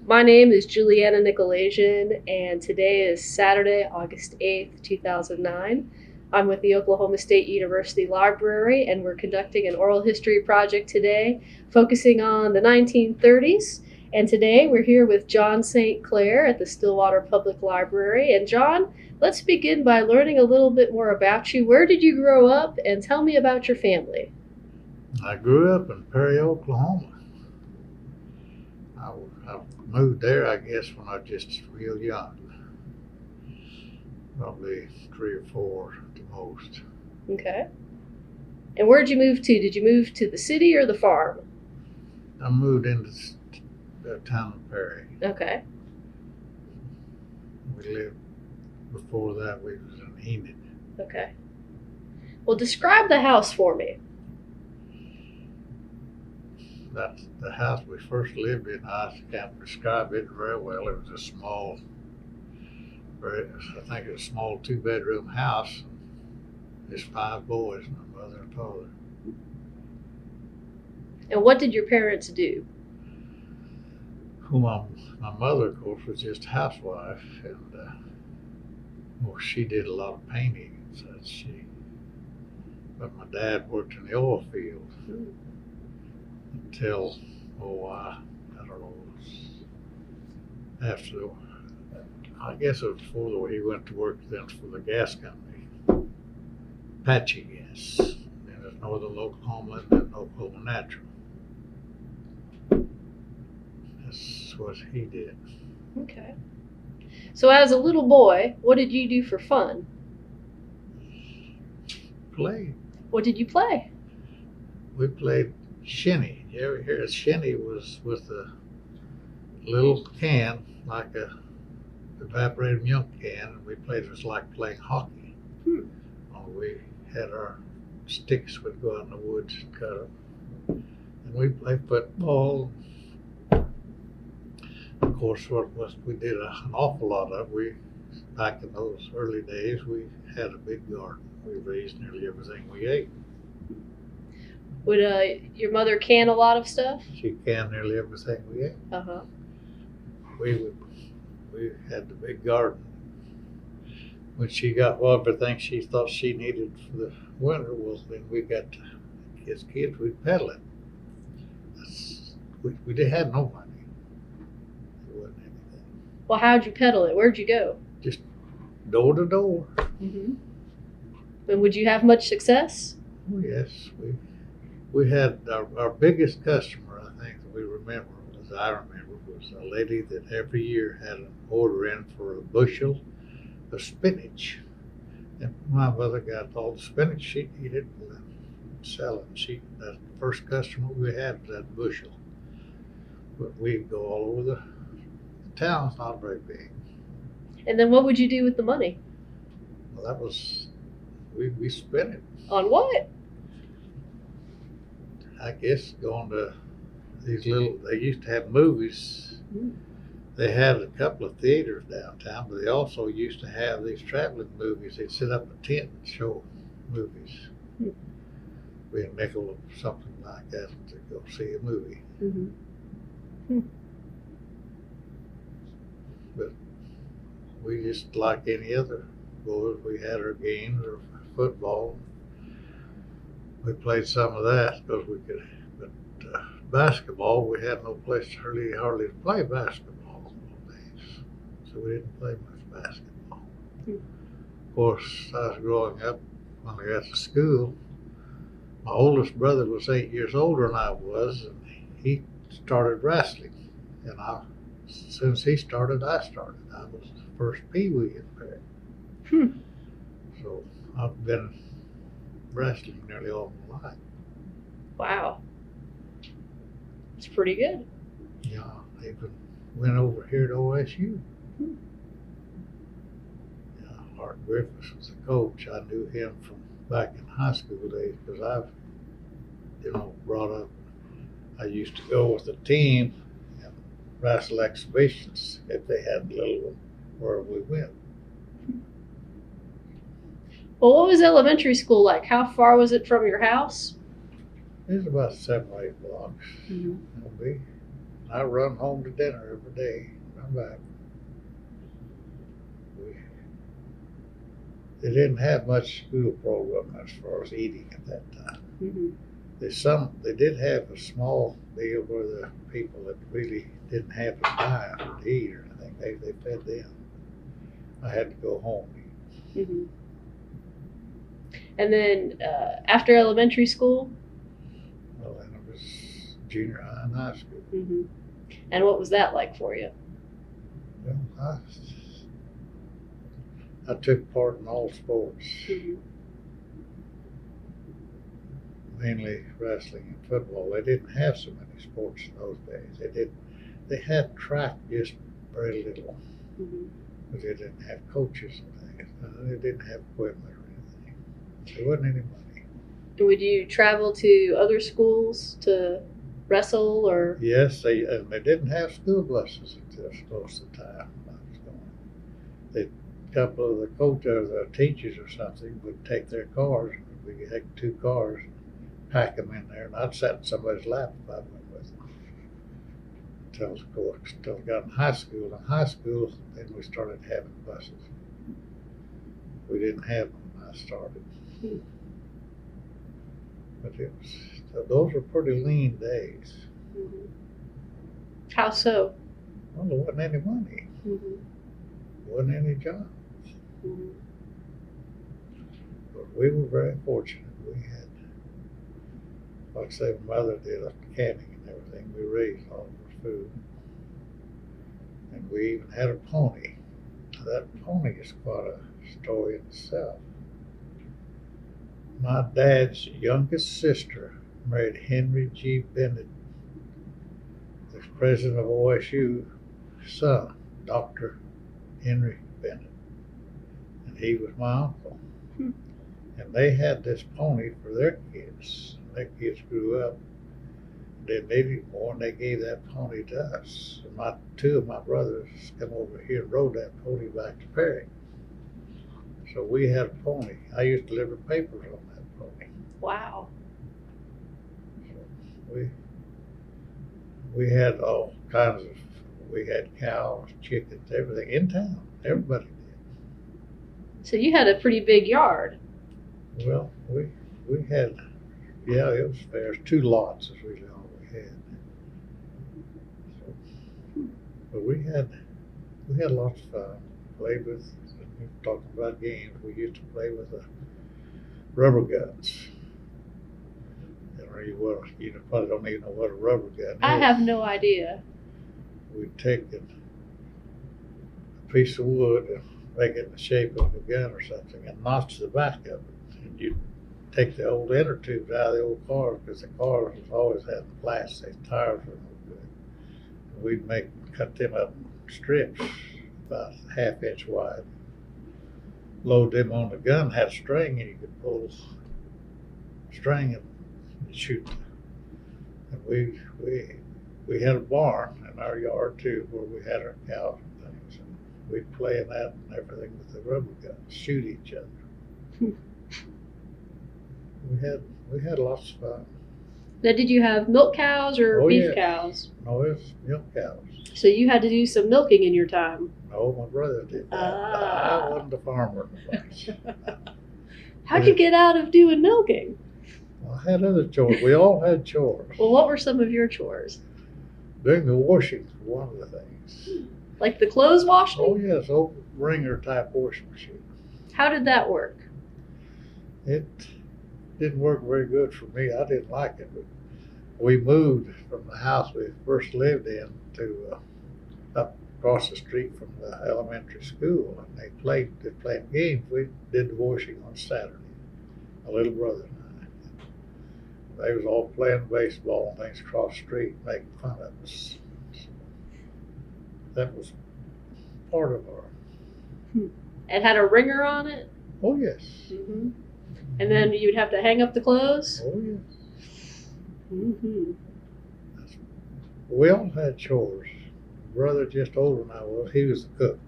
My name is Juliana Nykolaiszyn, and today is Saturday, August 8th, 2009. I'm with the Oklahoma State University Library, and we're conducting an oral history project today focusing on the 1930s. And today we're here with John St. Clair at the Stillwater Public Library. And John, let's begin by learning a little bit more about you. Where did you grow up, and tell me about your family? I grew up in Perry, Oklahoma. I moved there, I guess, when I was just real young, probably 3 or 4 at the most. Okay. And where'd you move to? Did you move to the city or the farm? I moved into the town of Perry. Okay. We lived, before that, we was in Enid. Okay. Well, describe the house for me. That's the house we first lived in. I can't describe it very well. It was a small, I think it was a small 2-bedroom house. There's 5 boys, my mother and father. And what did your parents do? Well, my mother, of course, was just a housewife, and well, she did a lot of painting and such. But my dad worked in the oil field until, I don't know, after, I guess it was before he went to work then for the gas company, Apache Gas. Then there's Northern Oklahoma and then Oklahoma Natural. That's what he did. Okay. So as a little boy, what did you do for fun? Played. What did you play? We played shinny. You ever hear of shinny? Was with a little can, like a evaporated milk can, and we played. It was like playing hockey. We had our sticks. We'd go out in the woods and cut them, and we played football. Of course, we did an awful lot of. Back in those early days, we had a big garden. We raised nearly everything we ate. Would your mother can a lot of stuff? She canned nearly everything we ate. Uh-huh. We had the big garden. When she got everything she thought she needed for the winter, well, then we got to, as kids, we'd peddle it. We didn't have no money. It wasn't anything. Well, how'd you peddle it? Where'd you go? Just door to door. Mm-hmm. And would you have much success? Oh, yes, we had our biggest customer, I think, that we remember, as I remember, was a lady that every year had an order in for a bushel of spinach. And my mother got all the spinach she needed and sell it. That's the first customer we had was that bushel. But we'd go all over the town's not very big. And then what would you do with the money? Well, that was, we spent it. On what? I guess going to these they used to have movies. They had a couple of theaters downtown, but they also used to have these traveling movies. They'd set up a tent and show movies. Be a nickel or something like that to go see a movie. But we just like any other boys, we had our games or football. We played some of that because we could, but basketball, we had no place to hardly to play basketball those days. So we didn't play much basketball. Of course, I was growing up when I got to school. My oldest brother was 8 years older than I was, and he started wrestling. And since he started, I started. I was the first Pee-wee in Perry. So I've been wrestling nearly all my life. Wow. It's pretty good. Yeah, I even went over here to OSU. Yeah, Art Griffiths was the coach. I knew him from back in high school days because I've, brought up. I used to go with the team and wrestle exhibitions if they had a little one where we went. Well, what was elementary school like? How far was it from your house? It was about 7 or 8 blocks. It'll be. I run home to dinner every day. Run back. They didn't have much school program as far as eating at that time. Mm-hmm. They did have a small deal where the people that really didn't have to buy to eat or anything, they fed them. I had to go home and eat. Mm-hmm. And then after elementary school? Well, then it was junior high and high school. Mm-hmm. And what was that like for you? Well, I took part in all sports. Mm-hmm. Mainly wrestling and football. They didn't have so many sports in those days. They had track just very little, Mm-hmm. but they didn't have coaches and things. They didn't have equipment or anything. There wasn't any money. Would you travel to other schools to wrestle or? Yes, they didn't have school buses until most of the time I was going. A couple of the coaches, the teachers or something, would take their cars. We could take 2 cars, pack them in there, and I'd sit in somebody's lap if I went with them. Until I got in high school. In high school, then we started having buses. We didn't have them when I started. Hmm. But those were pretty lean days. Mm-hmm. How so? Well, there wasn't any money. Mm-hmm. Wasn't any jobs. Mm-hmm. But we were very fortunate. We had, like I say, my mother did up the canning and everything. We raised all of our food. And we even had a pony. Now, that pony is quite a story in itself. My dad's youngest sister married Henry G. Bennett, the president of OSU, son, Dr. Henry Bennett. And he was my uncle. Hmm. And they had this pony for their kids. Their kids grew up. They needed more, and they gave that pony to us. And 2 of my brothers come over here and rode that pony back to Perry. So we had a pony. I used to deliver papers on that pony. Wow. So we had all kinds of. We had cows, chickens, everything in town. Everybody did. So you had a pretty big yard. Well, we had, yeah, it was fair. 2 lots is really all we had. So, but we had lots of fun. Played with, talking about games, we used to play with rubber guns. You probably don't even know what a rubber gun is. I have no idea. We'd take a piece of wood and make it in the shape of a gun or something and notch the back of it. And you'd take the old inner tubes out of the old cars because the cars always had plastic. Tires were no good. And we'd cut them up in strips about a ½ inch wide. Load them on the gun, had a string, and you could pull the string and shoot. And we had a barn in our yard too, where we had our cows and things, and we'd play in that and everything with the rubber guns, shoot each other. We had lots of fun. Now, did you have milk cows or beef cows? No, it was milk cows. So you had to do some milking in your time. No, my brother did that. I wasn't the farmer in the bunch. How'd you get out of doing milking? I had other chores. We all had chores. Well, what were some of your chores? Doing the washing was one of the things. Like the clothes washing? Oh yes, old wringer type washing machine. How did that work? It didn't work very good for me. I didn't like it. But we moved from the house we first lived in to up across the street from the elementary school, and they played games. We did the washing on Saturday. My little brother and I. They was all playing baseball and things across the street, making fun of us. So that was part of our. It had a ringer on it? Oh yes. Mm-hmm. And then you'd have to hang up the clothes? Oh yes. Mm-hmm. We all had chores. Brother just older than I was. He was the cook.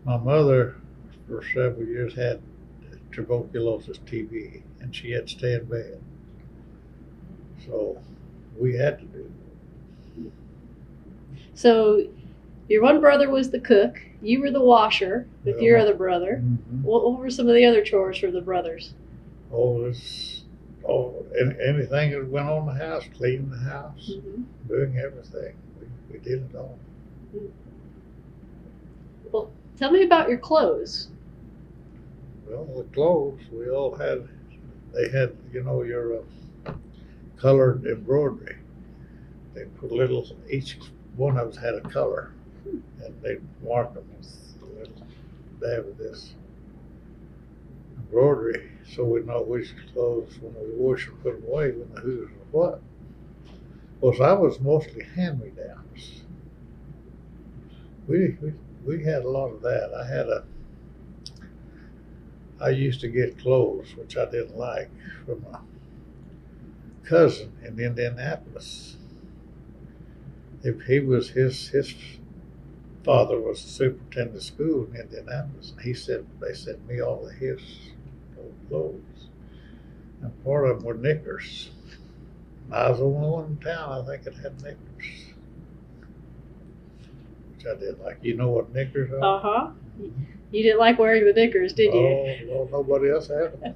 My mother, for several years, had tuberculosis, TB, and she had to stay in bed. So we had to do it. So your one brother was the cook. You were the washer with your other brother. Mm-hmm. What were some of the other chores for the brothers? Anything that went on in the house, cleaning the house, Mm-hmm. doing everything. We did it all. Well, tell me about your clothes. Well, the clothes we all had, they had, your colored embroidery. They put each one of us had a color, and they marked them with a little dab of this embroidery, so we know which clothes when we wash and put them away, when the whose or what. Of course, I was mostly hand-me-downs. We had a lot of that. I used to get clothes, which I didn't like, from a cousin in Indianapolis. His father was the superintendent of school in Indianapolis, and they sent me all of his old clothes, and part of them were knickers. And I was the only one in town, I think, that had knickers, which I did like. You know what knickers are? Uh-huh. You didn't like wearing the knickers, did you? Oh, well, nobody else had them.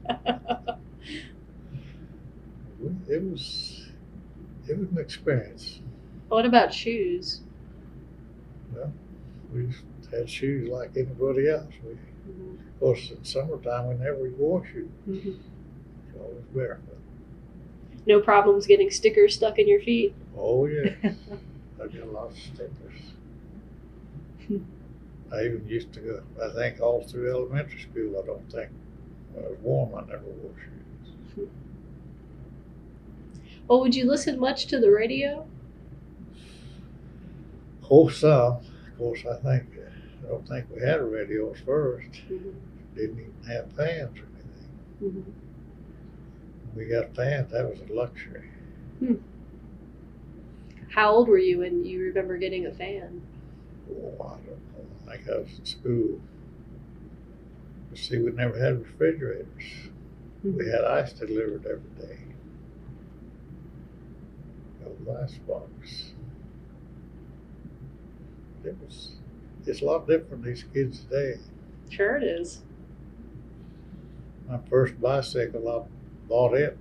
It was an experience. What about shoes? Well, we had shoes like anybody else. Mm-hmm. Of course, in summertime, we never wore shoes. Mm-hmm. It's always barefoot. No problems getting stickers stuck in your feet? Oh, yeah. I got a lot of stickers. I even used to go, I think all through elementary school, I don't think, when it was warm, I never wore shoes. Well, would you listen much to the radio? Oh, some. Of course, I don't think we had a radio at first. Mm-hmm. Didn't even have fans or anything. Mm-hmm. We got fans, that was a luxury. How old were you when you remember getting a fan? Oh, I don't know. I think I was in school. But see, we never had refrigerators. Mm-hmm. We had ice delivered every day. No ice box. It's a lot different these kids today. Sure it is. My first bicycle, I bought it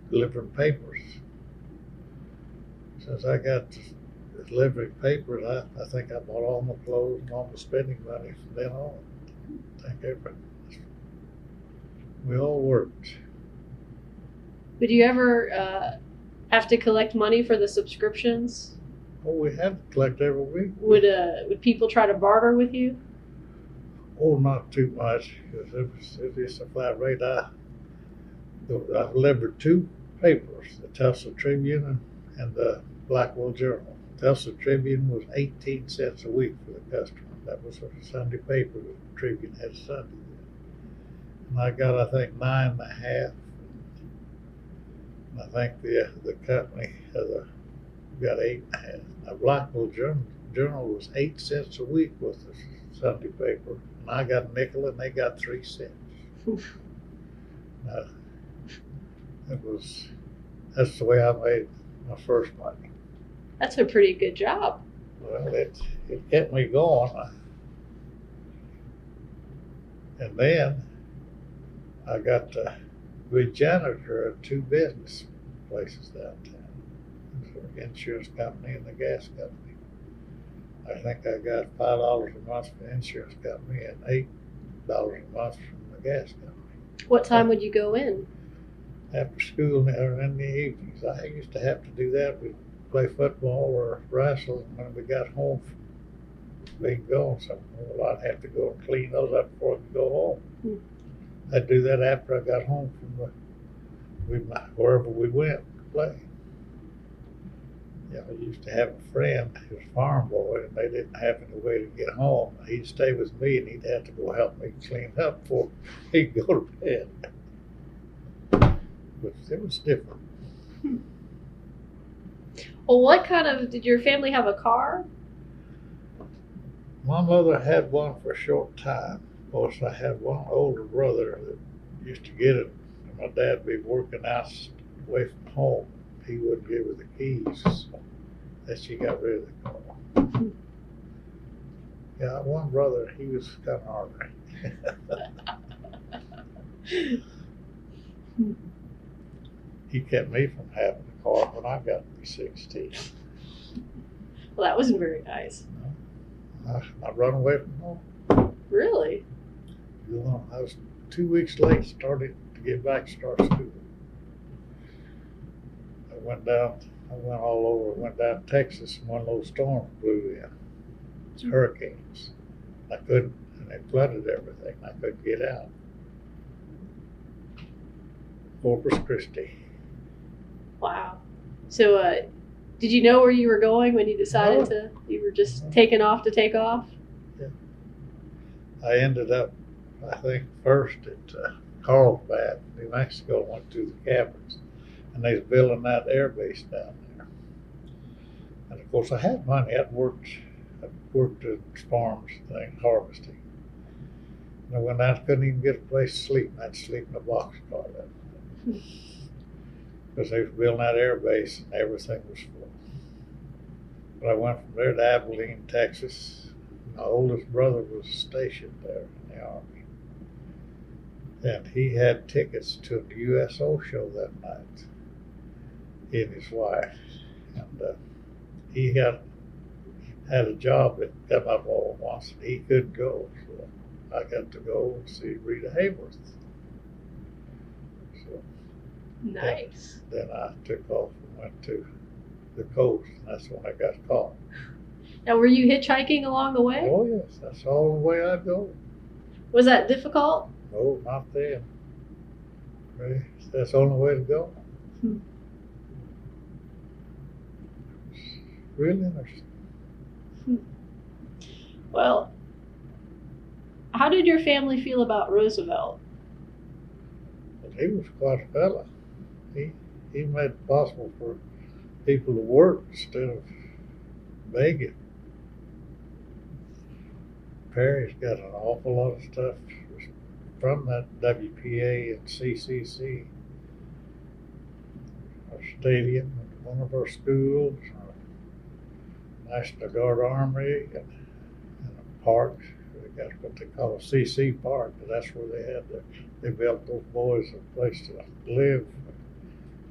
delivering papers. Since I got delivering papers, I think I bought all my clothes and all my spending money from then on. I think we all worked. Would you ever have to collect money for the subscriptions? Oh, we had to collect every week. Would people try to barter with you? Oh, not too much, because it was just a flat rate. I delivered two papers, the Tulsa Tribune and the Blackwell Journal. Tulsa Tribune was 18 cents a week for the customer. That was a Sunday paper. The Tribune had Sunday. And I got, I think, 9.5. And I think the company got 8.5. Now, Blackwell Journal was 8 cents a week with the Sunday paper, and I got a nickel, and they got 3 cents. That's the way I made my first money. That's a pretty good job. Well, it kept me going, and then I got to be janitor of 2 business places downtown. The insurance company and the gas company. I think I got $5 a month from the insurance company and $8 a month from the gas company. What time would you go in? After school or in the evenings. I used to have to do that. We'd play football or wrestle, and when we got home from being gone somewhere, well, I'd have to go and clean those up before I could go home. I'd do that after I got home from wherever we went to play. Yeah, I used to have a friend who was a farm boy, and they didn't have any way to get home. He'd stay with me, and he'd have to go help me clean up before he'd go to bed. But it was different. Well, did your family have a car? My mother had one for a short time. Of course, I had one older brother that used to get it, and my dad would be working out away from home. He wouldn't give her the keys. So that she got rid of the car. Yeah, one brother, he was kind of ornery. He kept me from having a car when I got to be 16. Well, that wasn't very nice. I run away from home. Really? You know, I was 2 weeks late started to get back to start school. I went all over, went down to Texas, and one of those storms blew in. It's hurricanes. I couldn't, and they flooded everything. I couldn't get out. Corpus Christi. Wow. So, did you know where you were going when you decided you were just taking off to take off? Yeah. I ended up, I think, first at Carlsbad, New Mexico, went to the cabins, and they was building that air base down there. And of course, I had money. I'd worked at farms thing, harvesting. And I went out, couldn't even get a place to sleep. I'd sleep in a boxcar that because they was building that air base and everything was full. But I went from there to Abilene, Texas. My oldest brother was stationed there in the Army. And he had tickets to the USO show that night, he and his wife. And he had a job that come up all at once, and he couldn't go. So I got to go and see Rita Hayworth. So Nice. then I took off and went to the coast, and that's when I got caught. Now, were you hitchhiking along the way? Oh yes, that's all the way I'd go. Was that difficult? No, not then. Really, that's the only way to go. It's really interesting. Well, how did your family feel about Roosevelt? But he was quite a fella. He made it possible for people to work instead of begging. Perry's got an awful lot of stuff from that WPA and CCC. Our stadium, one of our schools, our National Guard Armory, and a park. They got what they call a CC Park, but that's where they built those boys a place to live.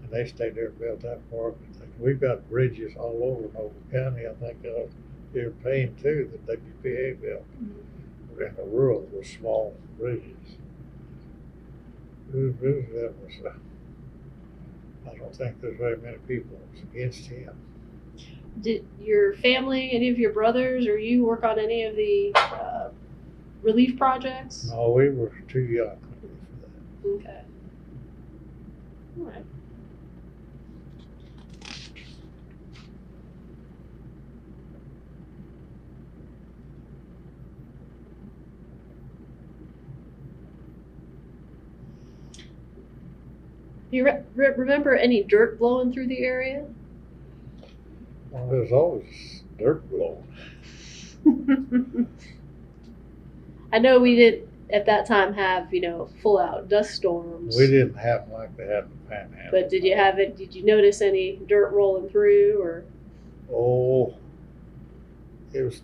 And they stayed there and built that park. We've got bridges all over Noble County. I think here in Payne too, that WPA built. We're in the rural with small bridges. Roosevelt was, I don't think there's very many people that was against him. Did your family, any of your brothers, or you work on any of the relief projects? No, we were too young for that. Okay. All right. Do you remember any dirt blowing through the area? Well, there's always dirt blowing. I know we didn't at that time have, full out dust storms. We didn't have them like they had in the Panhandle. But did you have it? Did you notice any dirt rolling through, or? Oh, it was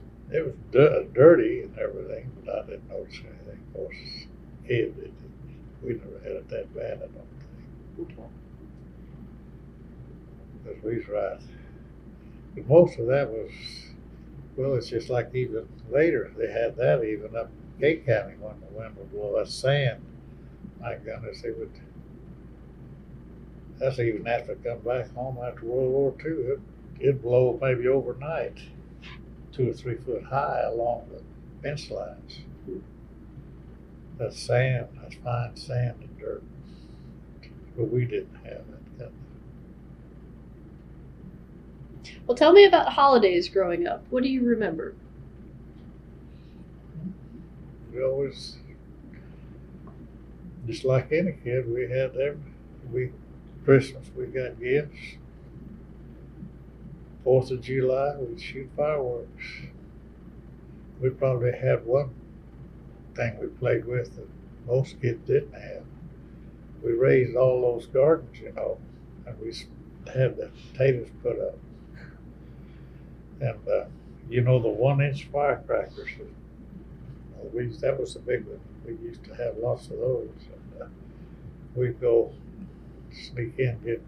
dirty and everything, but I didn't notice anything. Of course, kid, we never had it that bad, I don't think. Okay. Because we was right. But most of that was, well, it's just like even later, they had that even up in Gate County when the wind would blow that sand. My goodness, that's even after I come back home after World War II, it'd blow maybe overnight, 2 or 3 foot high along the fence lines. That's sand, that's fine sand and dirt. But we didn't have that. Well, tell me about holidays growing up. What do you remember? We always, just like any kid, we had Christmas, we got gifts. 4th of July, we'd shoot fireworks. We probably had one thing we played with that most kids didn't have. We raised all those gardens, and we had the potatoes put up. And you know the 1-inch firecrackers. That was a big one. We used to have lots of those. And, we'd go sneak in and get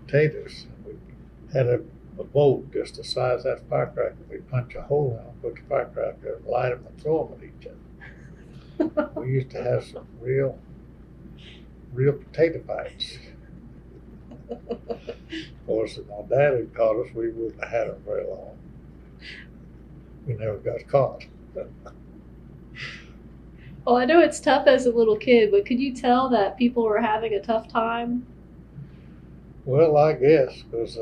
potatoes. We had a boat just the size of that firecracker. We'd punch a hole in it, put the firecracker, light them, and throw them at each other. We used to have some real potato fights. Of course, if my dad had caught us, we wouldn't have had them very long. We never got caught. Well, I know it's tough as a little kid, but could you tell that people were having a tough time? Well, I guess, because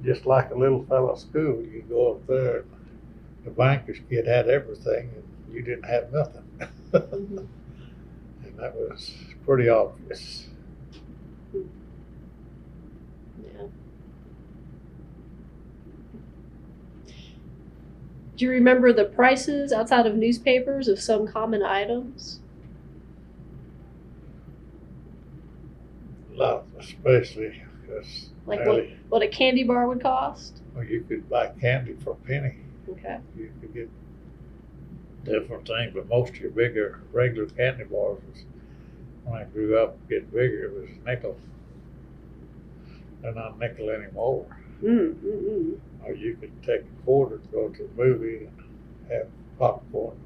just like a little fella school, you go up there, and the banker's kid had everything, and you didn't have nothing. Mm-hmm. And that was pretty obvious. Yeah. Do you remember the prices outside of newspapers of some common items? Not especially because Like what a candy bar would cost? well, you could buy candy for a penny. Okay. You could get different things, but most of your bigger regular candy bars was, when I grew up, getting bigger, it was a nickel. They're not a nickel anymore. Or you could take a quarter and go to the movie and have popcorn,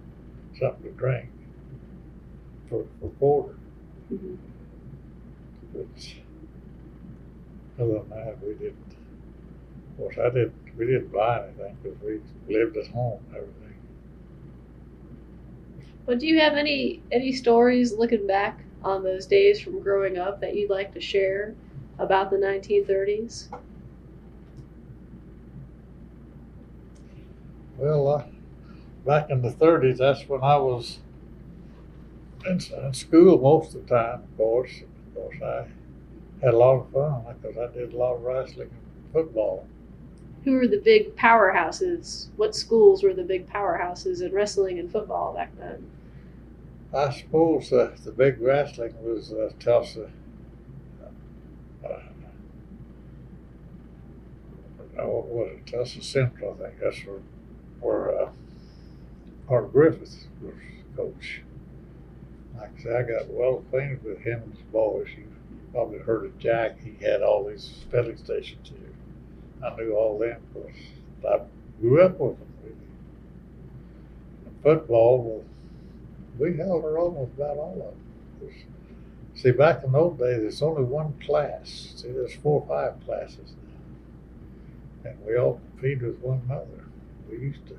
something to drink for a quarter. Mm-hmm. But other than that, we didn't. Of course, we didn't buy anything because we lived at home and everything. But do you have any stories looking back on those days from growing up that you'd like to share about the 1930s? Well, back in the 30s, that's when I was in school most of the time, of course. Of course, I had a lot of fun because I did a lot of wrestling and football. Who were the big powerhouses? What schools were the big powerhouses in wrestling and football back then? I suppose the big wrestling was Tulsa. What was it? Tulsa Central, I think. That's where Art Griffith was coach. Like I said, I got well acquainted with him and his boys. You probably heard of Jack. He had all these filling stations here. I knew all them because I grew up with them. And football, well, we held our own with about all of them. See, back in those days, there's only one class. See, there's 4 or 5 classes now. And we all competed with one another. We used to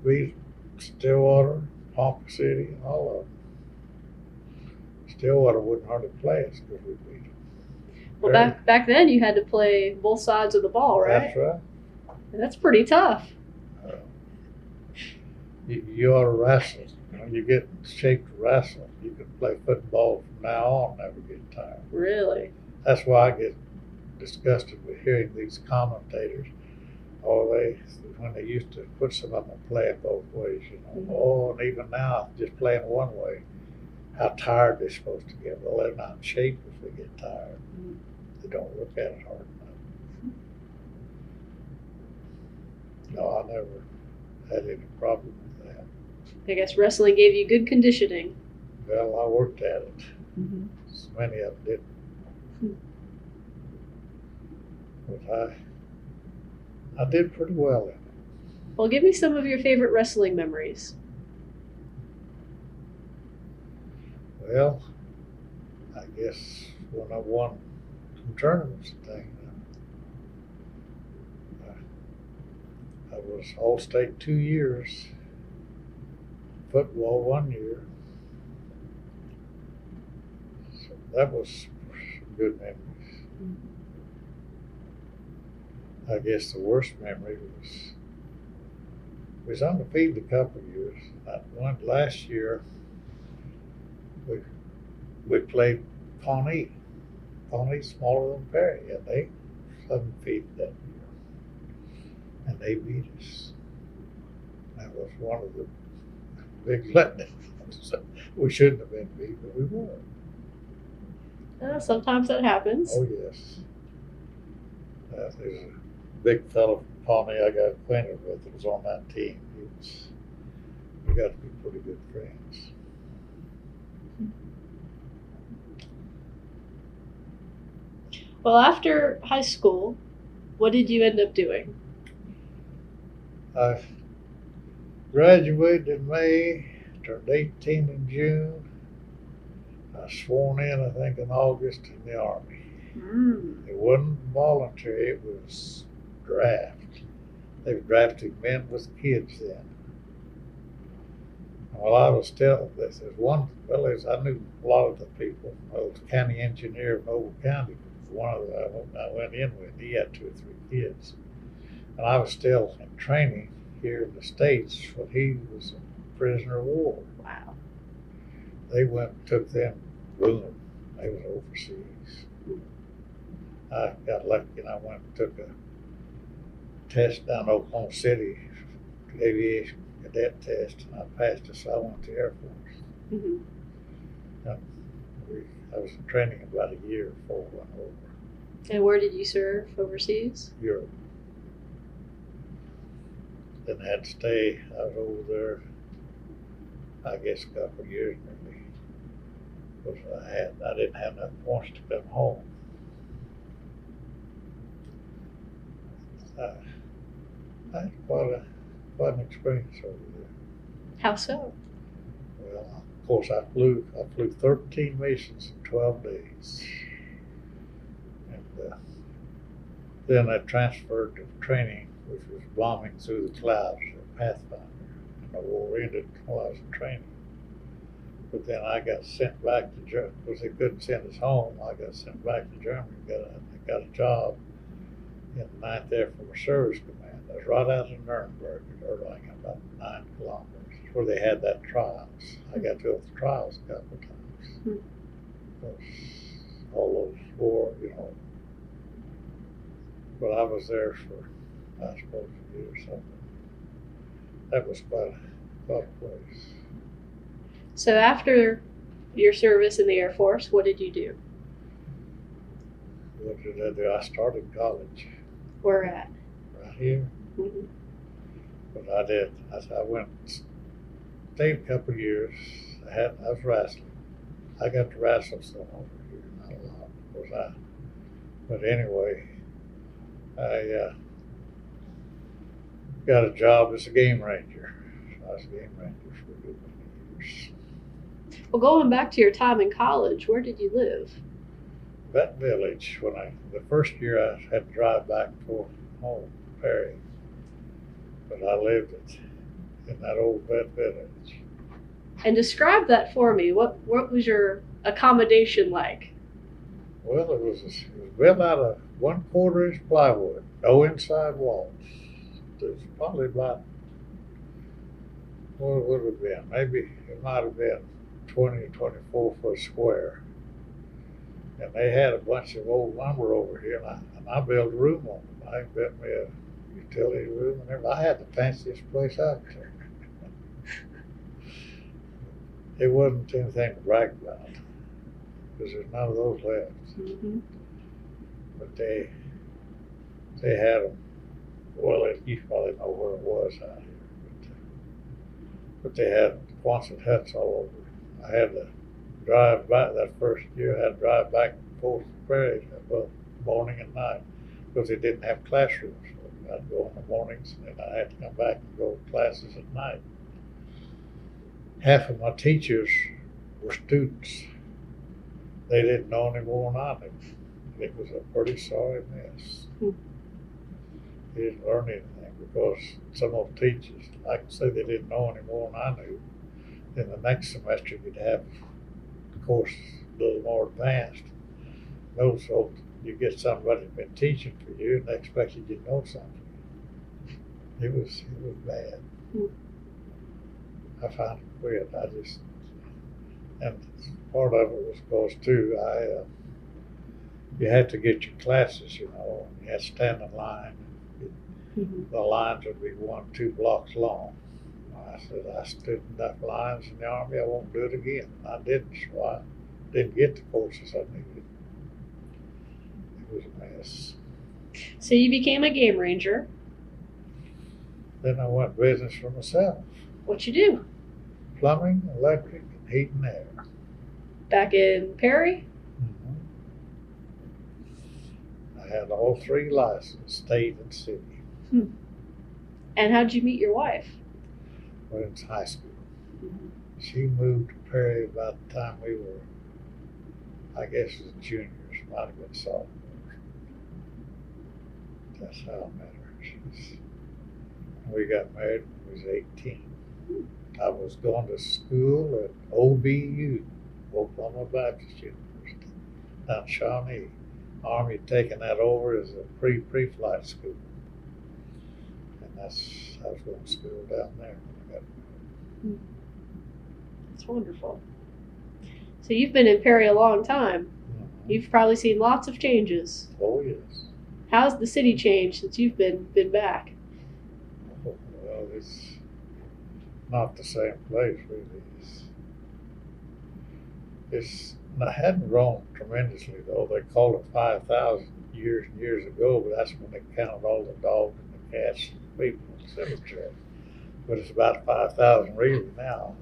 beat Stillwater, Ponca City, and all of them. Stillwater wouldn't hardly play us because we beat them. Well, back then you had to play both sides of the ball, right? That's right. And that's pretty tough. You ought to wrestle. You get in shape to wrestle. You can play football from now on and never get tired. Really? That's why I get disgusted with hearing these commentators. When they used to put some of them playing both ways, you know. Mm-hmm. Oh, and even now, just playing one way, how tired they're supposed to get. Well, they're not in shape if they get tired. Mm-hmm. They don't look at it hard enough. No, I never had any problem with that. I guess wrestling gave you good conditioning. Well, I worked at it. Mm-hmm. So many of them didn't. But I did pretty well in it. Well, give me some of your favorite wrestling memories. Well, I guess when I won some tournaments and things, I was All-State 2 years, football 1 year. So that was some good memories. I guess the worst memory was we was undefeated a couple of years. One last year we played Pawnee. Pawnee's smaller than Perry, and they was undefeated that year. And they beat us. That was one of the big letdowns. We shouldn't have been beat, but we were. Sometimes that happens. Oh yes. big fellow from Pawnee I got acquainted with that was on that team. We got to be pretty good friends. Well, after high school, what did you end up doing? I graduated in May, turned 18 in June. I was sworn in, I think, in August in the Army. It wasn't voluntary, it was draft. They were drafting men with kids then. Well, I was still, there's one, well, I knew a lot of the people. I was county engineer of Noble County. One of them I went in with, he had 2 or 3 kids. And I was still in training here in the States when he was a prisoner of war. Wow. They went and took them room. They was overseas. I got lucky and I went and took a test down in Oklahoma City, aviation cadet test, and I passed it, so I went to Air Force. Mm-hmm. I was in training about a year before I went over. And where did you serve overseas? Europe. Then I had to stay. I was over there, I guess, a couple of years maybe, because I didn't have enough points to come home. I had quite an experience over there. How so? Well, of course, I flew 13 missions in 12 days. And then I transferred to training, which was bombing through the clouds, or Pathfinder. And the war ended while I was in training. But then I got sent back to Germany, because they couldn't send us home. I got sent back to Germany, got a job in the 9th Air Force Service Command. That was right out of Nuremberg, Erlangen, about 9 kilometers. It's where they had that trials. I got to go to the trials a couple of times. All those war, But I was there for, I suppose, a year or something. That was quite a place. So after your service in the Air Force, what did you do? What did I do? I started college. Where at? Right here. Mm-hmm. But I did. I went, stayed a couple of years. I was wrestling. I got to wrestle some over here, not a lot, of course. But anyway, I got a job as a game ranger. So I was a game ranger for a good many years. Well, going back to your time in college, where did you live? Vet Village. The first year I had to drive back and forth home, Perry. But I lived in that old Vet Village. And describe that for me. What was your accommodation like? Well, it was built out of 1/4 inch plywood, no inside walls. It was probably about, what would it have been? Maybe it might have been 20 or 24 foot square. And they had a bunch of old lumber over here, and I built a room on them. I built me a utility room and everything. I had the fanciest place out there. It wasn't anything to brag about, because there's none of those left. Mm-hmm. But they had them. Well, you probably know where it was out here, but they had Quonset huts all over. I had to drive back that first year. I had to drive back and forth to the prairie, both morning and night, because they didn't have classrooms. So I'd go in the mornings, and then I had to come back and go to classes at night. Half of my teachers were students. They didn't know any more than I knew. It was a pretty sorry mess. They didn't learn anything, because some of the teachers, I could say, they didn't know any more than I knew. Then the next semester you'd have the course a little more advanced. So you get somebody who's been teaching for you, and they expected you to know something. It was bad. I found it weird. And part of it was because too, you had to get your classes, you had to stand in line. Mm-hmm. The lines would be 1-2 blocks long. I said, I stood enough lines in the Army, I won't do it again. I didn't, so I didn't get the courses I needed. It was a mess. So you became a game ranger. Then I went business for myself. What you do? Plumbing, electric, and heat and air. Back in Perry? I had all 3 licenses, state and city. And how'd you meet your wife? Went into high school. She moved to Perry about the time we were, I guess, as juniors, might have been sophomores. That's how I met her. We got married when we was 18. I was going to school at OBU, Oklahoma Baptist University, down in Shawnee. Army had taken that over as a pre-flight school. And I was going to school down there when I got married. That's wonderful. So you've been in Perry a long time. You've probably seen lots of changes. Oh, yes. How's the city changed since you've been back? Well, it's not the same place, really. I hadn't grown tremendously, though. They called it 5,000 years and years ago, but that's when they counted all the dogs and the cats and the people in the cemetery. But it's about 5,000 really now.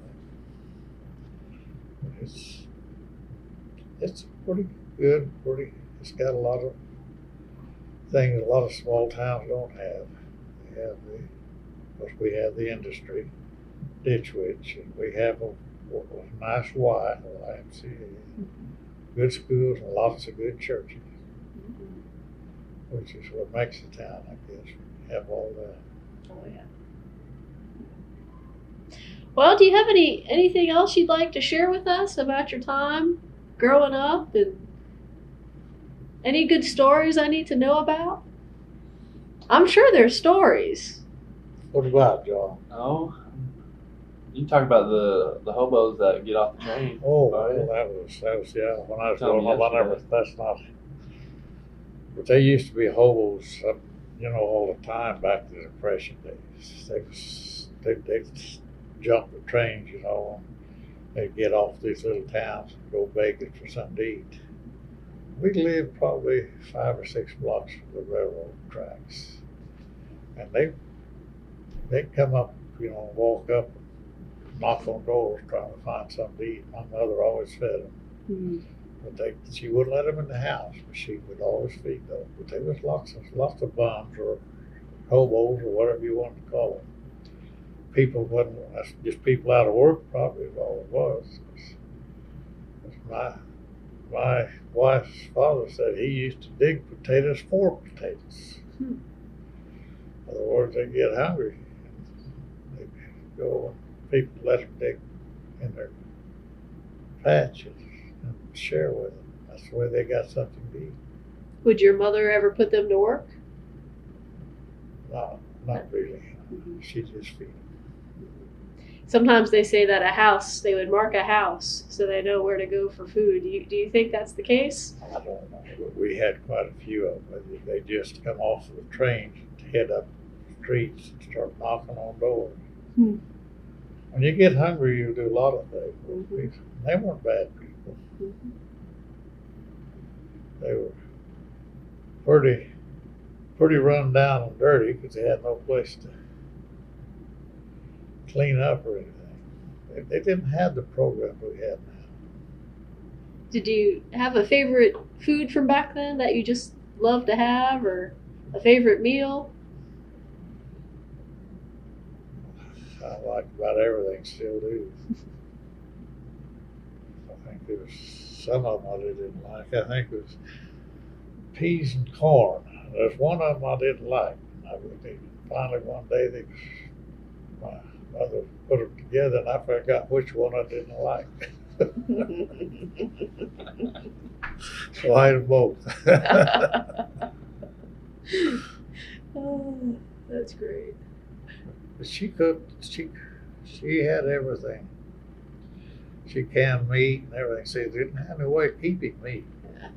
It's pretty good. It's got a lot of things a lot of small towns don't have. We have the industry, Ditch Witch, and we have a nice YMCA, good schools, and lots of good churches, which is what makes the town, I guess. We have all that. Oh yeah. Well, do you have anything else you'd like to share with us about your time growing up, and any good stories I need to know about? I'm sure there's stories. What about, John? Oh, you can talk about the hobos that get off the train. Oh, well, that was yeah. When I was growing up, that's not. But they used to be hobos, all the time back in the Depression days. They jump the trains, They'd get off these little towns and go begging for something to eat. We lived probably 5 or 6 blocks from the railroad tracks, and they'd come up, walk up, knock on doors trying to find something to eat. My mother always fed them, but she wouldn't let them in the house, but she would always feed them. But there was lots of bums or hobos or whatever you wanted to call them. That's just people out of work, probably is all it was. My wife's father said he used to dig potatoes for potatoes. In other words, they get hungry. They'd go and people let them dig in their patches and share with them. That's the way they got something to eat. Would your mother ever put them to work? No, not really. She just feed them. Sometimes they say that they would mark a house so they know where to go for food. Do you think that's the case? I don't know, but we had quite a few of them. They just come off of the trains and head up the streets and start knocking on doors. When you get hungry, you do a lot of things. They weren't bad people. They were pretty run down and dirty because they had no place to clean up or anything. They didn't have the program we have now. Did you have a favorite food from back then that you just loved to have, or a favorite meal? I like about everything, still do. I think there was some of them I didn't like. I think it was peas and corn. There's one of them I didn't like. Finally one day my mother put them together and I forgot which one I didn't like. So I ate them both. Oh, that's great. But she cooked. She had everything. She canned meat and everything. See, they didn't have any way of keeping meat. Yeah.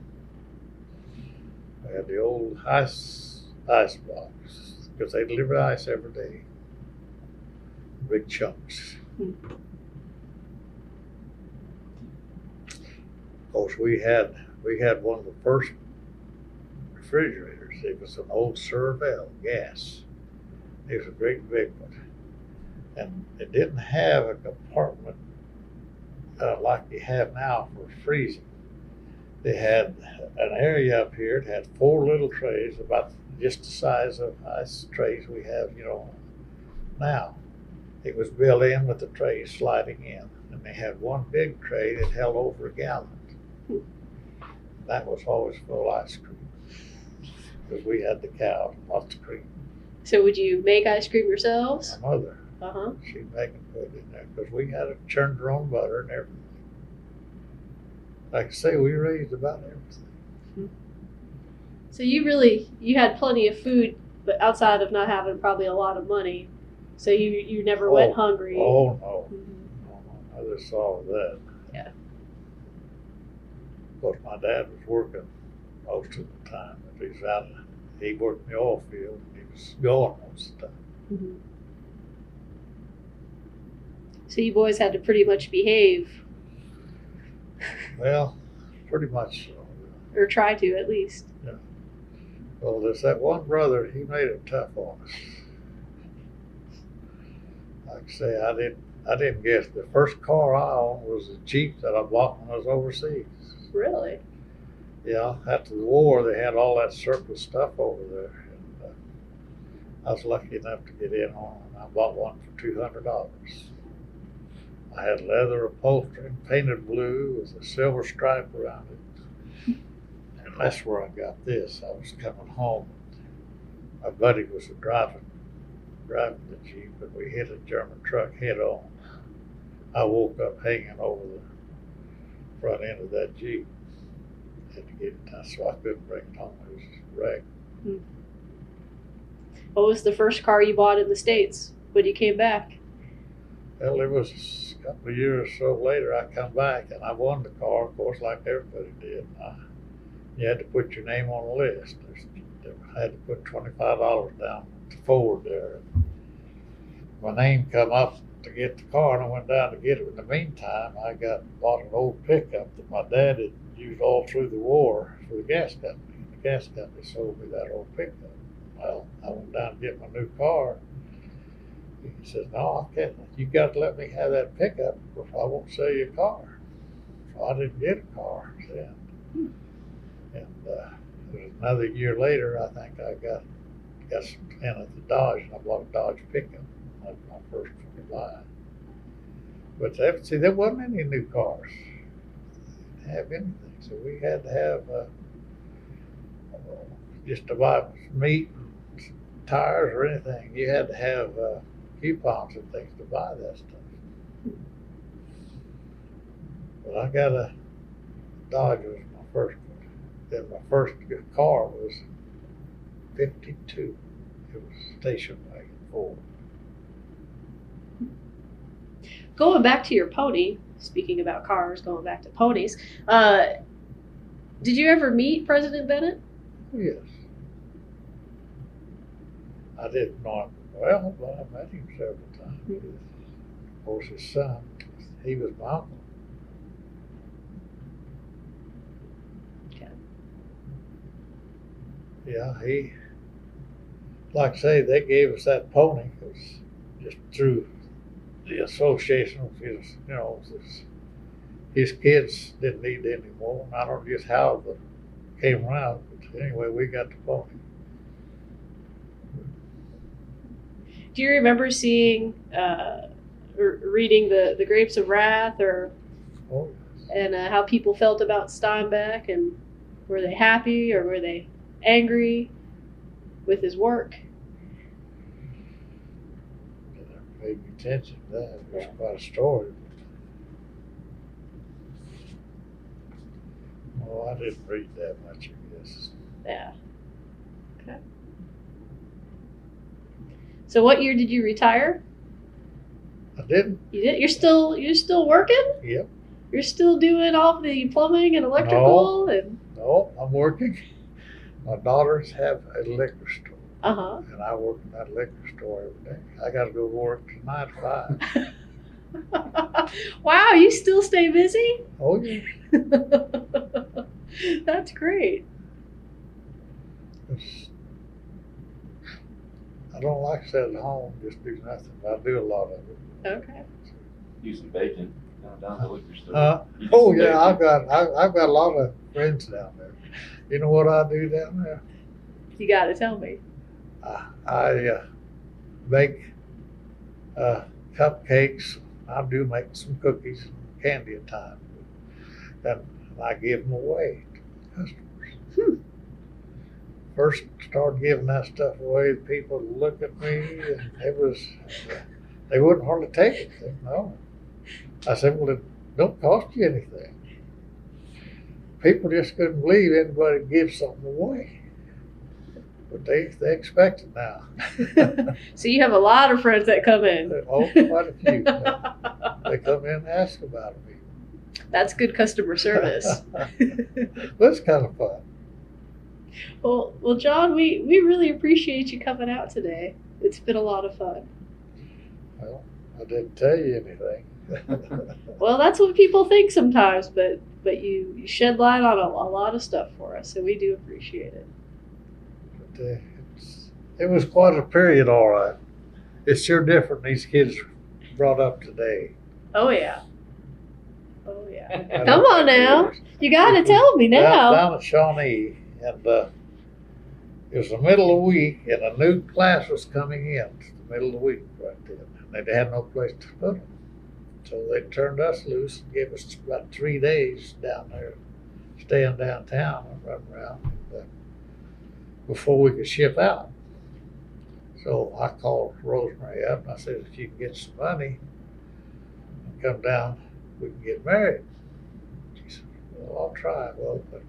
They had the old ice box because they delivered ice every day, big chunks. Of course, we had one of the first refrigerators. It was an old Cervelle gas. It was a great big one. And it didn't have a compartment like you have now for freezing. They had an area up here. It had 4 little trays, about just the size of ice trays we have, now. It was built in with the trays sliding in. And they had one big tray that held over a gallon. That was always full of ice cream. Because we had the cow and lots of cream. So would you make ice cream yourselves? My mother, Uh-huh. she'd make and put it in there because we had to churn our own butter and everything. Like I say, we raised about everything. So you had plenty of food, but outside of not having probably a lot of money, so you never went hungry. Oh, no. Mm-hmm. No, I just saw that. Yeah. Of course, my dad was working most of the time. If he's out, he worked in the oil field, and he was gone most of the time. Mm-hmm. So you boys had to pretty much behave, Well, pretty much so. or try to at least. Well, there's that one brother, he made it tough on us. Like I say, I didn't guess. The first car I owned was a Jeep that I bought when I was overseas. Really? Yeah, after the war, they had all that surplus stuff over there. And I was lucky enough to get in on it. I bought one for $200. I had leather upholstery, painted blue with a silver stripe around it. And that's where I got this. I was coming home. My buddy was driving the Jeep, and we hit a German truck head on. I woke up hanging over the front end of that Jeep. Had to get it done, so I couldn't bring it home. It was wrecked. What was the first car you bought in the States when you came back? Well, it was a couple of years or so later, I come back, and I won the car, of course, like everybody did. You had to put your name on the list. I had to put $25 down to Ford there. My name come up to get the car, and I went down to get it. In the meantime, I bought an old pickup that my dad had used all through the war for the gas company. And the gas company sold me that old pickup. Well, I went down to get my new car. He says, "No, I can't. You got to let me have that pickup, or I won't sell you a car." So I didn't get a car then. And it was another year later, I think I got some in at the Dodge, and I bought a Dodge pickup. That was my first one to buy. But there wasn't any new cars. They didn't have anything, so we had to have just to buy meat, and tires, or anything. You had to have coupons and things to buy that stuff. But I got a Dodge was my first one. Then my first car was 52. It was a station wagon Ford. Going back to your pony, speaking about cars, going back to ponies, did you ever meet President Bennett? Yes. I didn't know him well, but I met him several times. Of course, his son, he was my uncle. Okay. Yeah, like I say, they gave us that pony. It was just through the association of his kids didn't need it anymore. And I don't know just how it came around, but anyway, we got the pony. Do you remember seeing or reading the Grapes of Wrath, or Oh, and how people felt about Steinbeck, and were they happy or were they angry with his work? I never paid attention to that. It was quite a story. Well, I didn't read that much, I guess. Yeah. Okay. So what year did you retire? I didn't. You did. You're still working? Yep. You're still doing all the plumbing and electrical and. No, I'm working. My daughters have a liquor store, and I work in that liquor store every day. I got to go to work tonight at 5. Wow, you still stay busy? Oh yeah. That's great. It's I don't like to sit at home, just do nothing. I do a lot of it. Okay. Do some baking down at the liquor store. You do Oh some yeah, I've baking. got a lot of friends down there. You know what I do down there? You got to tell me. I bake cupcakes. I do make some cookies, candy at times, and I give them away to customers. First started giving that stuff away, people look at me, and they wouldn't hardly take it. No. I said, well, it don't cost you anything. People just couldn't believe anybody gives something away. But they expect it now. So you have a lot of friends that come in. Oh, quite a few. They come in and ask about me. That's good customer service. But it's kind of fun. Well, John, we really appreciate you coming out today. It's been a lot of fun. Well, I didn't tell you anything. Well, that's what people think sometimes, but you shed light on a lot of stuff for us, so we do appreciate it. But, it was quite a period, all right. It's sure different these kids brought up today. Oh yeah. Oh yeah. I Come don't on think now. it was- You got to tell me now. Down at Shawnee, and it was the middle of the week, and a new class was coming in. The middle of the week, right then. They had no place to put them, so they turned us loose and gave us about 3 days down there, staying downtown and running around before we could ship out. So I called Rosemary up and I said, if you can get some money and come down, we can get married. She said, well, I'll try. Well, a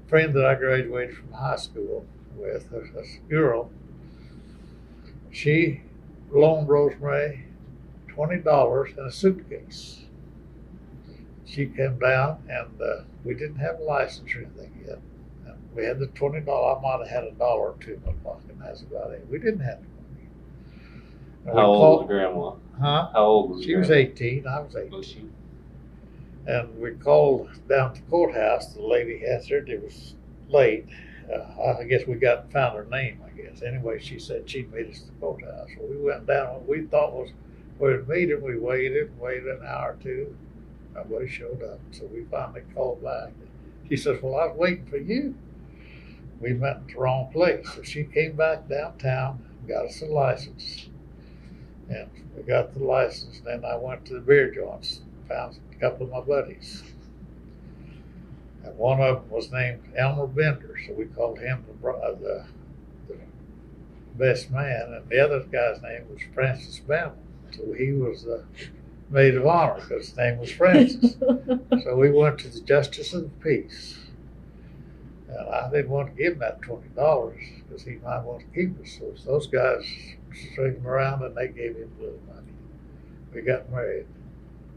friend that I graduated from high school with, a girl, she loaned Rosemary $20 in a suitcase. She came down and we didn't have a license or anything yet. And we had the $20. I might have had $1 or $2 in my pocket, and that's about it. We didn't have any money. And we How old called- was Grandma? Huh? How old was She was Grandma? 18. I was 18. Was she? And we called down to the courthouse. The lady answered. It was late. I guess we found her name, I guess. Anyway, she said she'd meet us at the courthouse. So we went down. What we thought was we'd meet her. We waited an hour or two. Nobody showed up. So we finally called back. She says, well, I was waiting for you. We met at the wrong place. So she came back downtown and got us a license. And we got the license. Then I went to the beer joints, found a couple of my buddies. And one of them was named Elmer Bender, so we called him the best man. And the other guy's name was Francis Bamble, so he was the maid of honor because his name was Francis. So we went to the Justice of the Peace. And I didn't want to give him that $20 because he might want to keep us. So those guys stringed him around and they gave him a little money. We got married.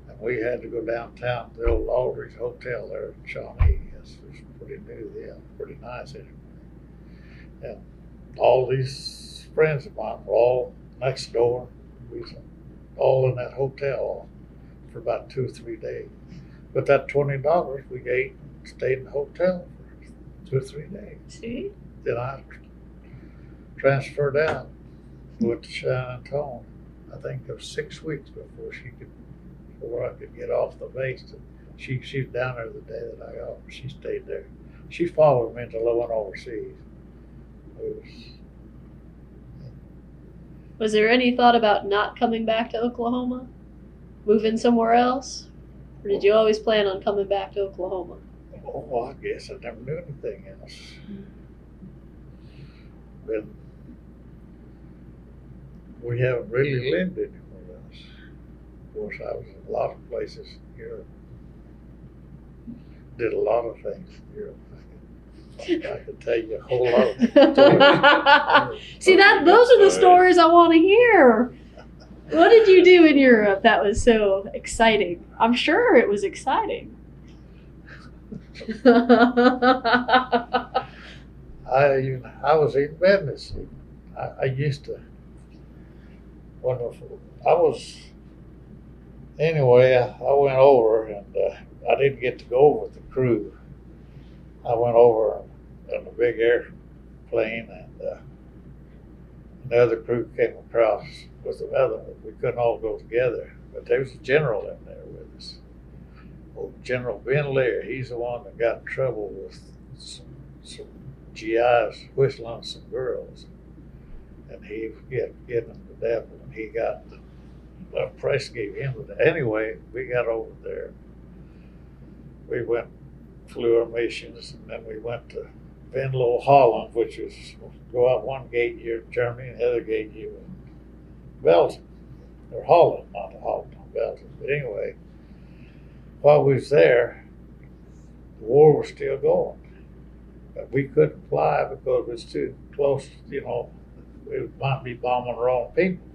And we had to go downtown to the old Aldridge Hotel there in Shawnee. It was pretty new then, pretty nice anyway. And all these friends of mine were all next door. We was all in that hotel for about 2 or 3 days. But that $20 we ate and stayed in the hotel for 2 or 3 days. See? Then I transferred out, went to San Antonio. I think it was 6 weeks before I could get off the base. She was down there the day that I got off. She stayed there. She followed me until I went overseas. Was there any thought about not coming back to Oklahoma? Moving somewhere else? Or did you always plan on coming back to Oklahoma? Oh, I guess I never knew anything else. But we haven't really lived anywhere else. Of course, I was in a lot of places in Europe. Did a lot of things in Europe. I could tell you a whole lot of stories. See, those are the stories I want to hear. What did you do in Europe that was so exciting? I'm sure it was exciting. I was in Venice. I used to. Anyway, I went over and I didn't get to go over with the crew. I went over in a big airplane and And the other crew came across with another. We couldn't all go together, but there was a general in there with us. Old General Ben Lear, he's the one that got in trouble with some GIs whistling on some girls. And he getting them the devil, and he got the press gave him the anyway. We got over there. We flew our missions, and then we went to Venlo, Holland, which is go out one gate here in Germany, and the other gate here in Belgium, or Holland, not Holland, Belgium. But anyway, while we was there, the war was still going, but we couldn't fly because it was too close. We might be bombing the wrong people.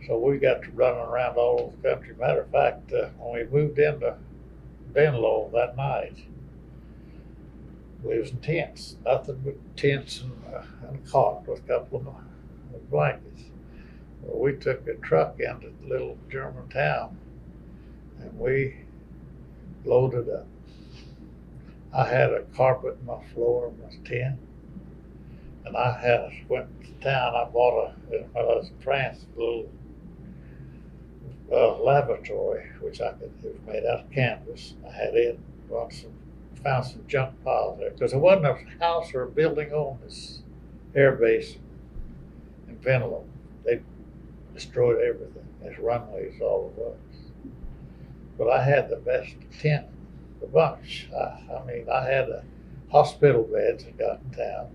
So we got to running around all over the country. Matter of fact, when we moved into Venlo that night, we was in tents, nothing but tents and a cot with a couple of blankets. Well, we took a truck into the little German town, and we loaded up. I had a carpet in my floor in my tent, and I went to town. I bought when I was in France, a little laboratory, which it was made out of canvas. I had it, found some junk piles there, because there wasn't a house or a building on this air base in Venlo. They destroyed everything. There's runways all it was. But I had the best tent, the bunch. I had a hospital beds that got in town.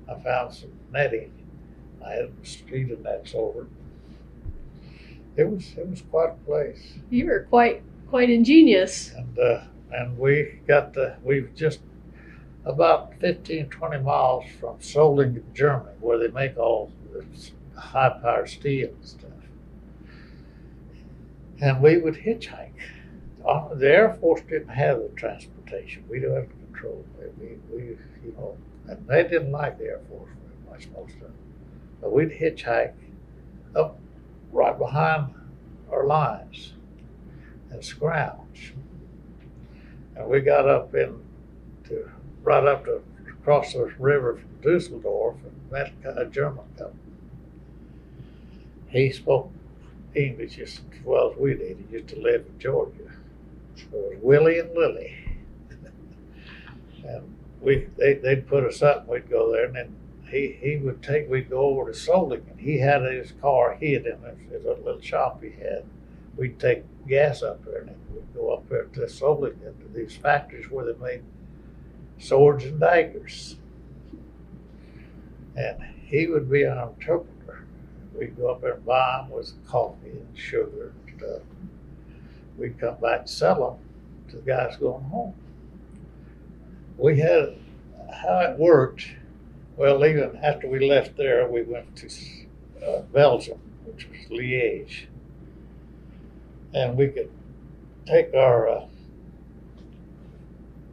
I found some netting. I had mosquito nets over it. It was quite a place. You were quite ingenious. And we we've just about 15, 20 miles from Solingen, Germany, where they make all this high-powered steel and stuff. And we would hitchhike. The Air Force didn't have the transportation. We didn't have the control. We and they didn't like the Air Force very much, most of them. But we'd hitchhike up right behind our lines and scrounge. And we got right up to across the river from Dusseldorf and met a German couple. He spoke English just as well as we did. He used to live in Georgia. It was Willie and Lily. And they'd put us up and we'd go there, and then we'd go over to Solingen. He had his car hid in his little shop he had. We'd take gas up there, and then we'd go up there to Solingen, to these factories where they made swords and daggers. And he would be an interpreter. We'd go up there and buy him with coffee and sugar and stuff. We'd come back and sell them to the guys going home. We had how it worked. Well, even after we left there, we went to Belgium, which was Liège. And we could take our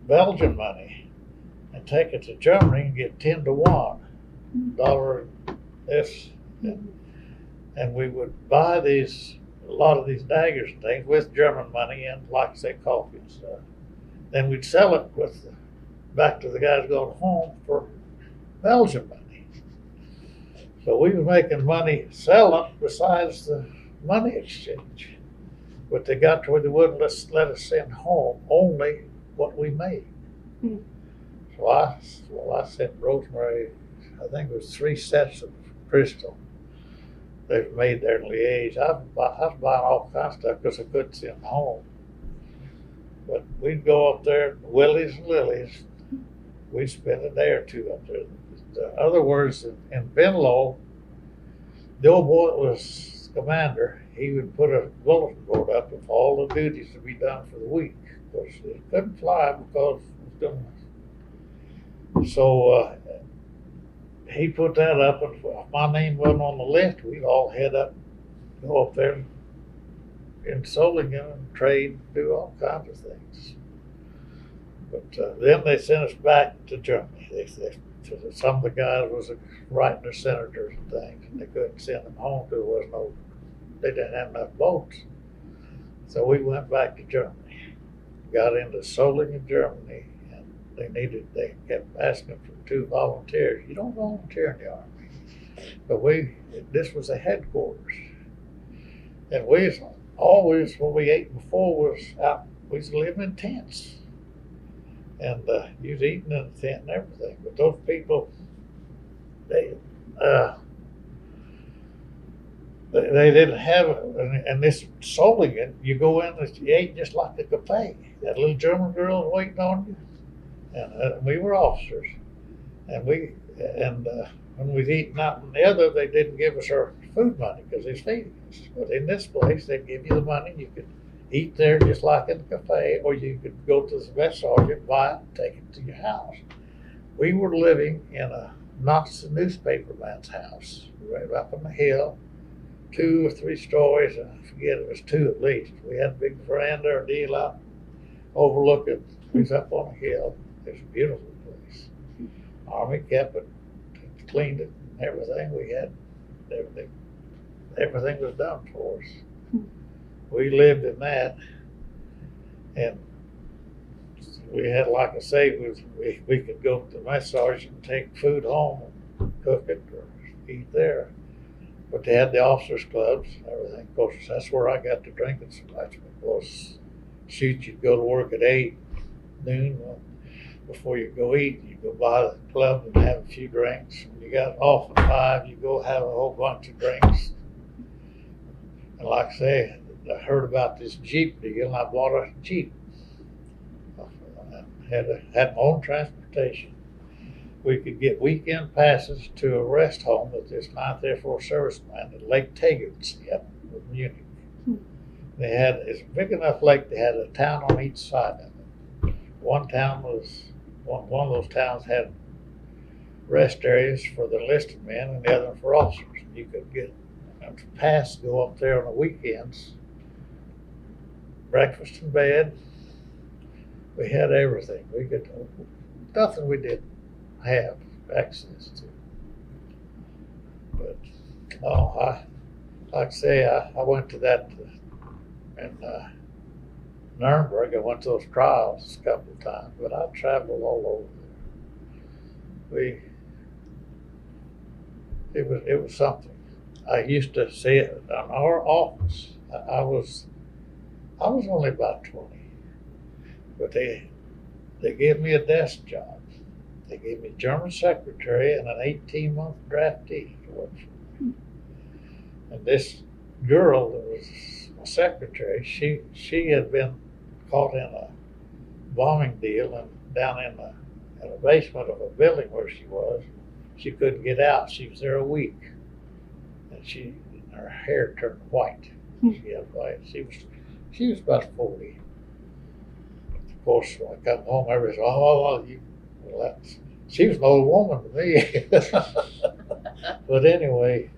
Belgian money and take it to Germany and get 10 to 1 dollar this. And we would buy a lot of these daggers and things with German money and, like I say, coffee and stuff. Then we'd sell it back to the guys going home for Belgian money. So we were making money selling besides the money exchange. But they got to where they wouldn't let us send home only what we made. So I sent Rosemary, I think it was 3 sets of crystal. They've made there in Liège. I was buying all kinds of stuff because I couldn't send home. But we'd go up there, Willies and Lilies. We'd spend a day or two up there. In other words, in Venlo, the old boy that was commander, he would put a bulletin board up of all the duties to be done for the week. Because he couldn't fly because it was going. So he put that up, and if my name wasn't on the list, we'd all go up there in Solingen and trade, do all kinds of things. But then they sent us back to Germany. Some of the guys was writing their senators and things, and they couldn't send them home because they didn't have enough boats. So we went back to Germany, got into Solingen, Germany, and they kept asking for 2 volunteers. You don't volunteer in the Army. But this was the headquarters. And we was always, when we ate before, we was living in tents. And you was eating in a tent and everything. But those people, they didn't have it. And this soling it, you go in and you ate just like a cafe. That little German girl was waiting on you. And we were officers. And when we was eating out in the other, they didn't give us our food money because they was feeding us. But in this place, they'd give you the money. You could eat there just like in a cafe, or you could go to the mess sergeant, buy it, and take it to your house. We were living in a Nazi newspaper man's house, right up on the hill, 2 or 3 stories. I forget, it was 2 at least. We had a big veranda or deal out overlooking. We was up on a hill. It was a beautiful place. Army kept it, cleaned it, and everything. We had everything. Everything was done for us. We lived in that, and we had, like I say, we could go to the mess sergeant and take food home and cook it or eat there. But they had the officers' clubs and everything. Of course, that's where I got to drinking so much. Because shoot, you'd go to work at 8, noon. Before you go eat, you go by the club and have a few drinks. When you got off at 5, you go have a whole bunch of drinks. And like I say, I heard about this Jeep deal, and I bought a Jeep. I had my own transportation. We could get weekend passes to a rest home at this 9th Air Force Serviceman at Lake Tegernsee up in Munich. It's a big enough lake, they had a town on each side of it. One of those towns had rest areas for the enlisted men and the other for officers. You could get a pass to go up there on the weekends. Breakfast in bed. We had everything. Nothing we didn't have access to. But like I say, I went to that in Nuremberg. I went to those trials a couple of times, but I traveled all over there. It was something. I used to see it in our office. I was only about 20, but they gave me a desk job. They gave me German secretary and an 18-month draftee to work for me. And this girl that was my secretary, she had been caught in a bombing deal and down in the basement of a building where she was. She couldn't get out. She was there a week, and her hair turned white. She had white. She was about 40. Of course, when I come home, everybody said, she was an old woman to me. But anyway,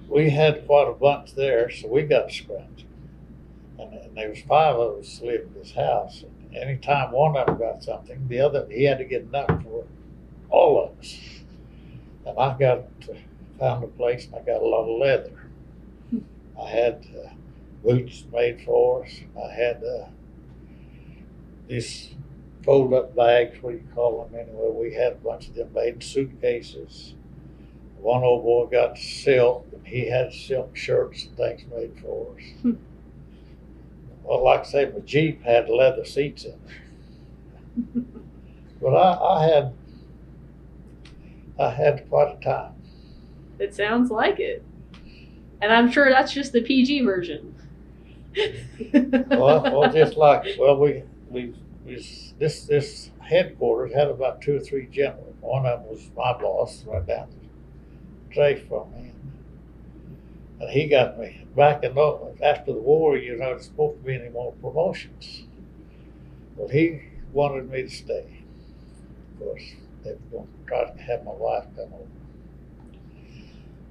we had quite a bunch there, so we got scrounged. And there was 5 of us lived in this house. And anytime one of them got something, the other, he had to get enough for all of us. And I found a place and I got a lot of leather. I had boots made for us. I had these fold-up bags, what do you call them anyway? We had a bunch of them made, suitcases. One old boy got silk, and he had silk shirts and things made for us. Well, like I say, my Jeep had leather seats in it. But I had quite a time. It sounds like it. And I'm sure that's just the PG version. Well, this headquarters had about 2 or 3 generals. One of them was my boss, right down the tray from me. And he got me back after the war, there's supposed to be any more promotions. Well, he wanted me to stay. Of course, they were going to try to have my wife come over.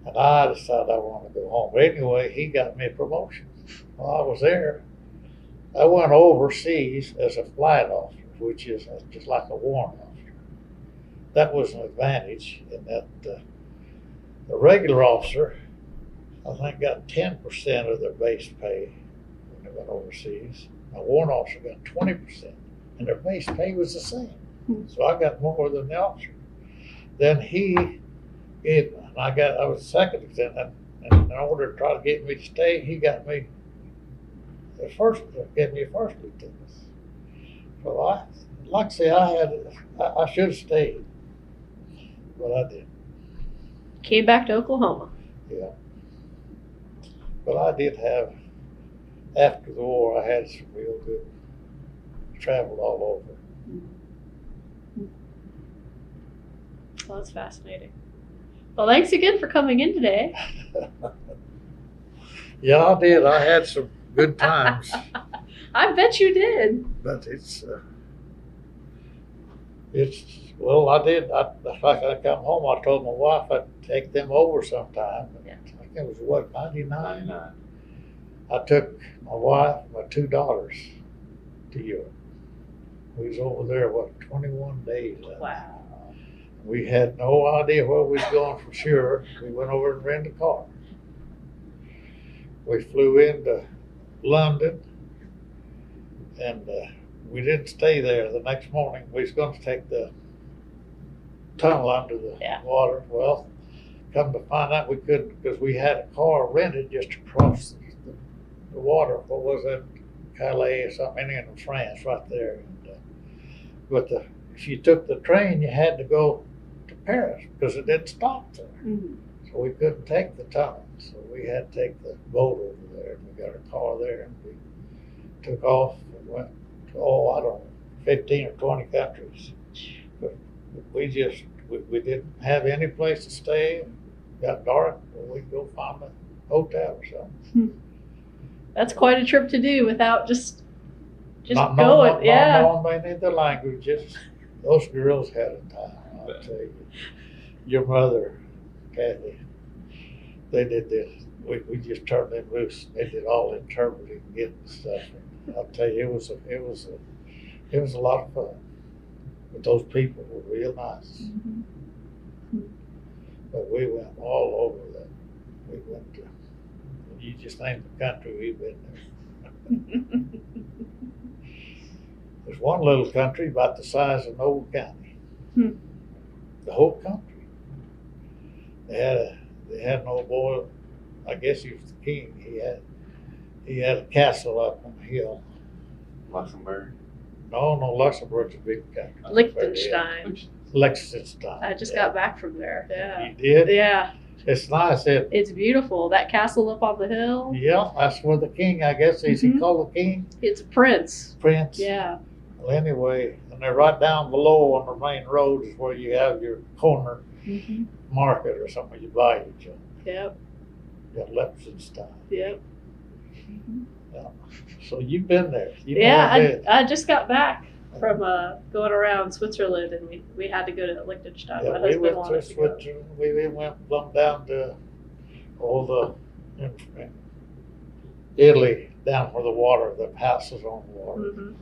And I decided I wanted to go home. But anyway, he got me a promotion. While I was there, I went overseas as a flight officer, which is just like a warrant officer. That was an advantage in that the regular officer, I think, got 10% of their base pay when they went overseas. A warrant officer got 20%, and their base pay was the same. So I got more than the officer. Then he I was second lieutenant, and in order to try to get me to stay, he got me gave me a first lieutenant. So like I say, I should have stayed, but I didn't. Came back to Oklahoma. Yeah. But I did have, after the war, I had some real good, traveled all over. Well, that's fascinating. Well, thanks again for coming in today. Yeah, I did. I had some good times. I bet you did. But well, I did. Like I come home, I told my wife I'd take them over sometime. Yeah. I think it was what, 99? 99. I took my wife and my 2 daughters to Europe. We was over there, 21 days. Wow. We had no idea where we was going for sure. We went over and rented a car. We flew into London, and we didn't stay there. The next morning, we was going to take the tunnel under the water. Well, come to find out we couldn't, because we had a car rented just across the water. What was that? Calais or something in France, right there. And, if you took the train, you had to go to Paris because it didn't stop there. Mm-hmm. So we couldn't take the tunnel. So we had to take the boat over there. And we got our car there, and we took off and went to, I don't know, 15 or 20 countries. But we didn't have any place to stay. It got dark, well, we'd go find a hotel or something. That's quite a trip to do without just not going. Not knowing any of the languages. Those girls had a time, I'll tell you. Your mother, Kathy, they did this. We just turned them loose. They did all the interpreting, getting the stuff. And I'll tell you, it was a lot of fun. But those people were real nice. Mm-hmm. But we went all over that. We went to, you just name the country, we've been there. There's one little country about the size of Noble County. The whole country. They had an old boy, I guess he was the king. He had a castle up on the hill. Luxembourg. No, Luxembourg's a big country. Liechtenstein. Liechtenstein. I just got back from there. Yeah. You did? Yeah. It's nice. It's beautiful. That castle up on the hill. Yeah, that's where the king, I guess, is he called the king? It's a prince. Prince. Yeah. Well, anyway, and they're right down below on the main road is where you have your corner market or something you buy your junk. Yep. Yeah, Liechtenstein. Yep. Yeah. So you've been there. I just got back from going around Switzerland, and we had to go to Liechtenstein. Yeah, My we husband went wanted to to go. Switzerland. We went plumb down to all in Italy, down where the water, the houses on the water.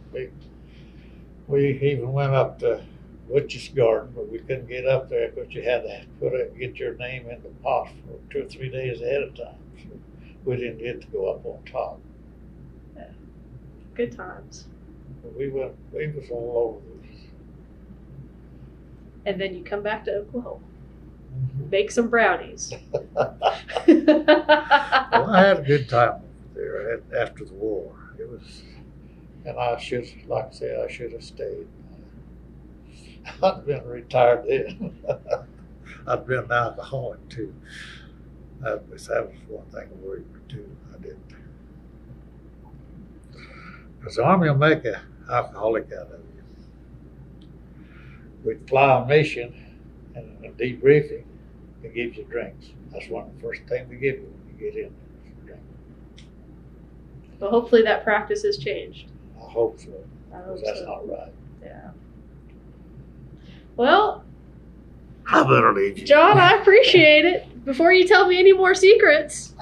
We even went up to Witch's Garden, but we couldn't get up there because you had to get your name in the pot for 2 or 3 days ahead of time. So we didn't get to go up on top. Yeah. Good times. But we was all over this. And then you come back to Oklahoma. Make some brownies. Well, I had a good time there after the war. It was, and I should, like I say, I should have stayed. I'd been retired then. I'd been an alcoholic too. That was one thing I worried me too. I didn't. Because the Army will make an alcoholic out of you. We'd fly on mission and a debriefing, it gives you drinks. That's one of the first things they give you when you get in there. Well, hopefully that practice has changed. I hope so. Because that's not right. Yeah. Well, I better leave you. John, I appreciate it. Before you tell me any more secrets,